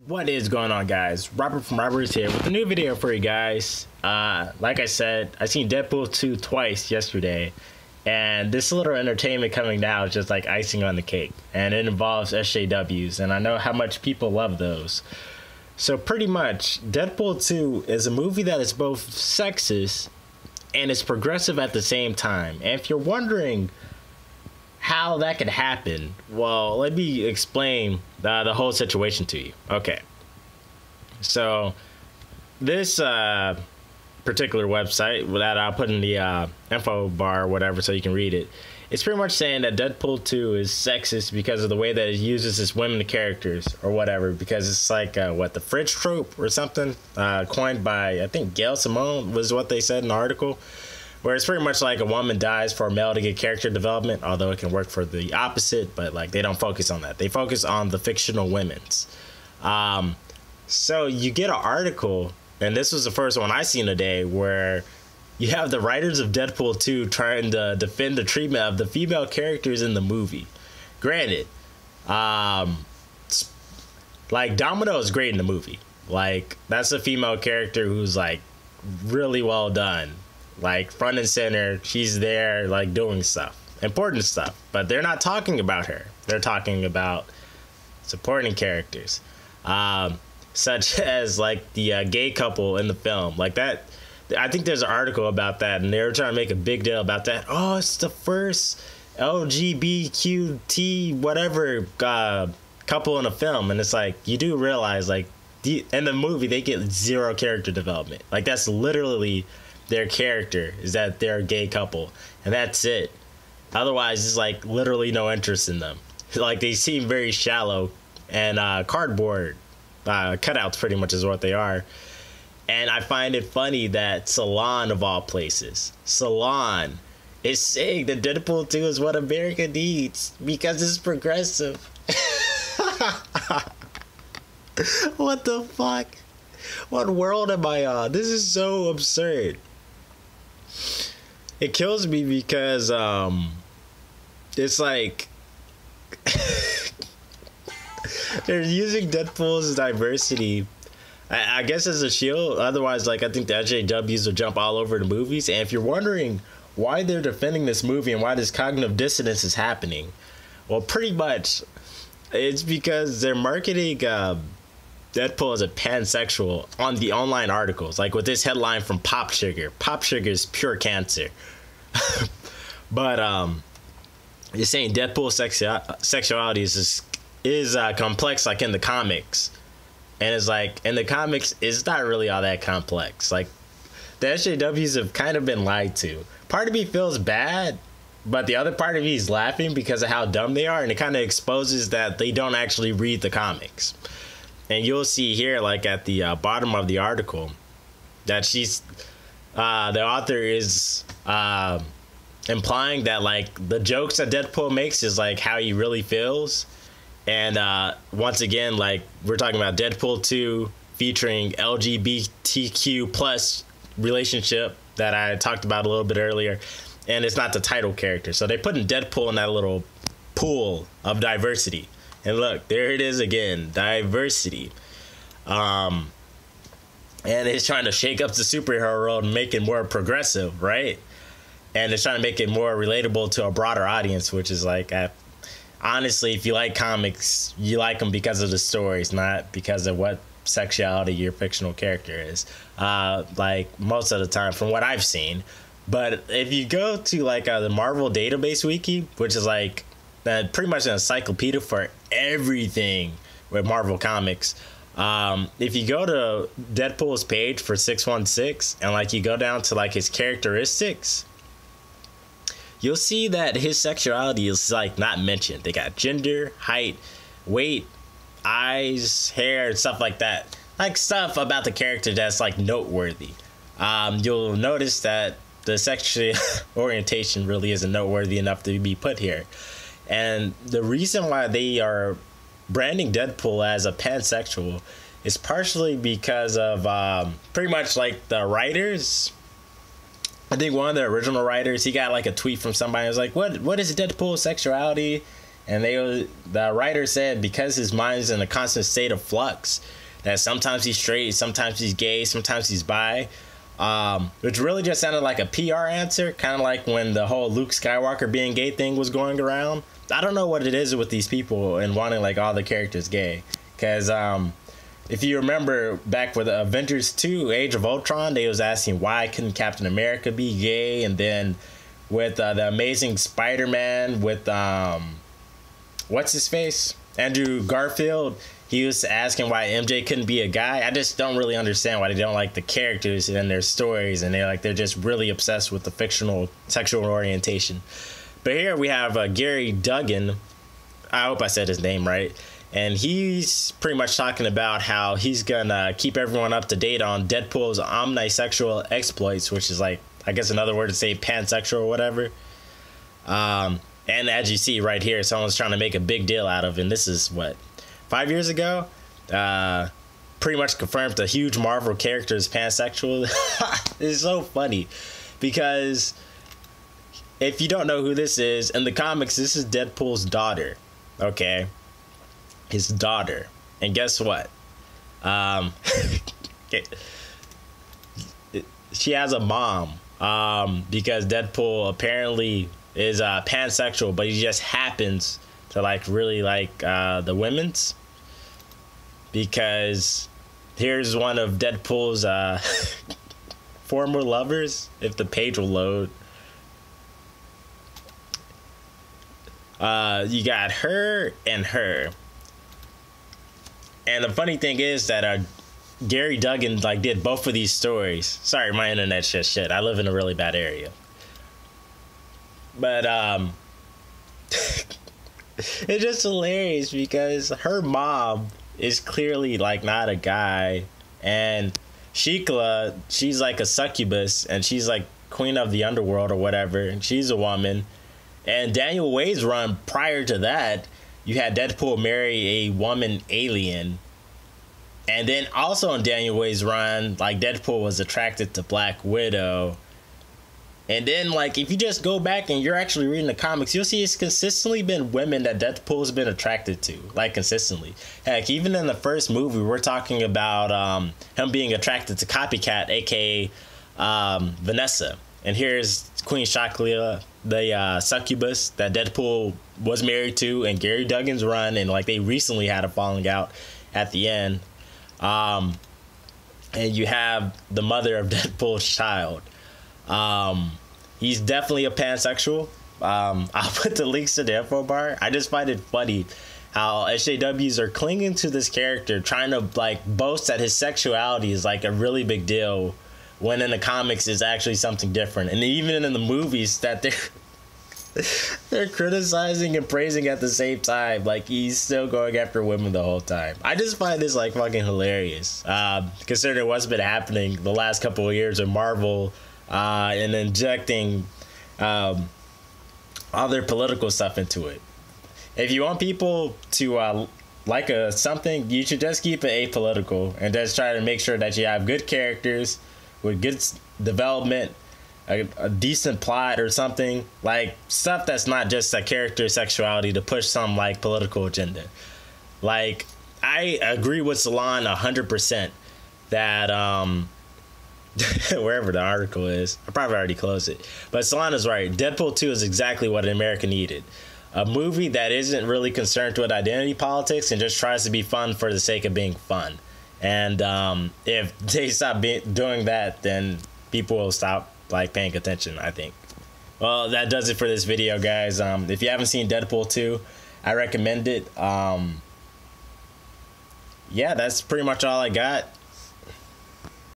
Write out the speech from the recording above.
What is going on, guys? Robert from Robert's here with a new video for you guys. Like I said, I seen Deadpool 2 twice yesterday, and this little entertainment coming now is just like icing on the cake, and it involves SJWs, and I know how much people love those. So pretty much, Deadpool 2 is a movie that is both sexist and is progressive at the same time. And if you're wondering how that could happen, well, let me explain the whole situation to you. Okay, so this particular website that I'll put in the info bar or whatever so you can read it, it's pretty much saying that Deadpool 2 is sexist because of the way that it uses its women characters or whatever, because it's like the fridge trope or something, coined by, I think, Gail Simone was what they said in the article, where it's pretty much like a woman dies for a male to get character development, although it can work for the opposite, but like they don't focus on that. They focus on the fictional women's. So you get an article, and this was the first one I seen today, where you have the writers of Deadpool 2 trying to defend the treatment of the female characters in the movie. Granted, like Domino is great in the movie. Like, that's a female character who's like really well done. Like, front and center, she's there, like, doing stuff, important stuff, but they're not talking about her. They're talking about supporting characters, such as like the gay couple in the film. Like that, I think there's an article about that, and they were trying to make a big deal about that. Oh, it's the first LGBTQT whatever couple in a film, and it's like, you do realize, like, in the movie they get zero character development. Like, that's literally their character, is that they're a gay couple, and that's it. Otherwise, it's like literally no interest in them. Like, they seem very shallow and cardboard cutouts, pretty much is what they are. And I find it funny that Salon, of all places, Salon is saying that Deadpool 2 is what America needs because it's progressive. What the fuck? What world am I on? This is so absurd. It kills me because it's like they're using Deadpool's diversity, I guess, as a shield. Otherwise, like, I think the SJWs will jump all over the movies. And if you're wondering why they're defending this movie and why this cognitive dissonance is happening, well, pretty much it's because they're marketing Deadpool as a pansexual on the online articles, like with this headline from Pop Sugar. Pop Sugar is pure cancer. But you're saying Deadpool sexuality is complex, like in the comics, and it's like in the comics it's not really all that complex. Like, the SJWs have kind of been lied to. Part of me feels bad, but the other part of me is laughing because of how dumb they are, and it kind of exposes that they don't actually read the comics. And you'll see here, like at the bottom of the article, that she's the author is implying that, like, the jokes that Deadpool makes is like how he really feels. And once again, like, we're talking about Deadpool 2 featuring LGBTQ plus relationship that I talked about a little bit earlier, and it's not the title character. So they put in Deadpool in that little pool of diversity. And look, there it is again, diversity. And it's trying to shake up the superhero world and make it more progressive, right? And it's trying to make it more relatable to a broader audience, which is like, honestly, if you like comics, you like them because of the stories, not because of what sexuality your fictional character is. Like, most of the time, from what I've seen. But if you go to like the Marvel Database Wiki, which is like pretty much an encyclopedia for everything with Marvel Comics, if you go to Deadpool's page for 616 and like you go down to like his characteristics, you'll see that his sexuality is like not mentioned. They got gender, height, weight, eyes, hair, and stuff like that. Like, stuff about the character that's like noteworthy. You'll notice that the sexual orientation really isn't noteworthy enough to be put here. And the reason why they are branding Deadpool as a pansexual is partially because of pretty much like the writers. I think one of the original writers, he got like a tweet from somebody who was like, what is Deadpool sexuality? And the writer said because his mind is in a constant state of flux, that sometimes he's straight, sometimes he's gay, sometimes he's bi. Which really just sounded like a PR answer, kind of like when the whole Luke Skywalker being gay thing was going around. I don't know what it is with these people and wanting like all the characters gay. Because if you remember back with Avengers 2, Age of Ultron, they was asking why couldn't Captain America be gay? And then with the Amazing Spider-Man with, what's his face? Andrew Garfield. He was asking why MJ couldn't be a guy. I just don't really understand why they don't like the characters and their stories, and they're just really obsessed with the fictional sexual orientation. But here we have Gary Duggan. I hope I said his name right. And he's pretty much talking about how he's gonna keep everyone up to date on Deadpool's omnisexual exploits, which is like, I guess another word to say pansexual or whatever. And as you see right here, someone's trying to make a big deal out of it. And this is what, 5 years ago? Pretty much confirmed a huge Marvel character is pansexual. It's so funny because if you don't know who this is, in the comics, this is Deadpool's daughter. Okay. His daughter. And guess what? She has a mom. Because Deadpool apparently is pansexual, but he just happens to like really like the women's. Because here's one of Deadpool's former lovers, if the page will load. You got her and her. And the funny thing is that Gary Duggan like did both of these stories. Sorry, my internet's just shit. I live in a really bad area. But it's just hilarious because her mom is clearly like not a guy, and Shikla, she's like a succubus, and she's like queen of the underworld or whatever, and she's a woman. And Daniel Way's run prior to that, you had Deadpool marry a woman alien. And then also in Daniel Way's run, like Deadpool was attracted to Black Widow. And then like if you just go back and you're actually reading the comics, you'll see it's consistently been women that Deadpool's been attracted to, like consistently. Heck, even in the first movie, we're talking about him being attracted to Copycat, aka Vanessa. And here's Queen Shaklia, the succubus that Deadpool was married to in Gary Duggan's run, and like they recently had a falling out at the end. And you have the mother of Deadpool's child. He's definitely a pansexual. I'll put the links to the info bar. I just find it funny how SJWs are clinging to this character, trying to like boast that his sexuality is like a really big deal, when in the comics is actually something different. And even in the movies that they're criticizing and praising at the same time, like he's still going after women the whole time. I just find this like fucking hilarious, considering what's been happening the last couple of years of Marvel and injecting other political stuff into it. If you want people to like something, you should just keep it apolitical and just try to make sure that you have good characters with good development, a decent plot or something, like stuff that's not just a character sexuality to push some like political agenda. Like I agree with Salon 100% that wherever the article is, I probably already closed it, but Salon is right. Deadpool 2 is exactly what America needed. A movie that isn't really concerned with identity politics and just tries to be fun for the sake of being fun. And if they stop doing that, then people will stop like paying attention, I think. Well, that does it for this video, guys. If you haven't seen Deadpool 2, I recommend it. Yeah, that's pretty much all I got.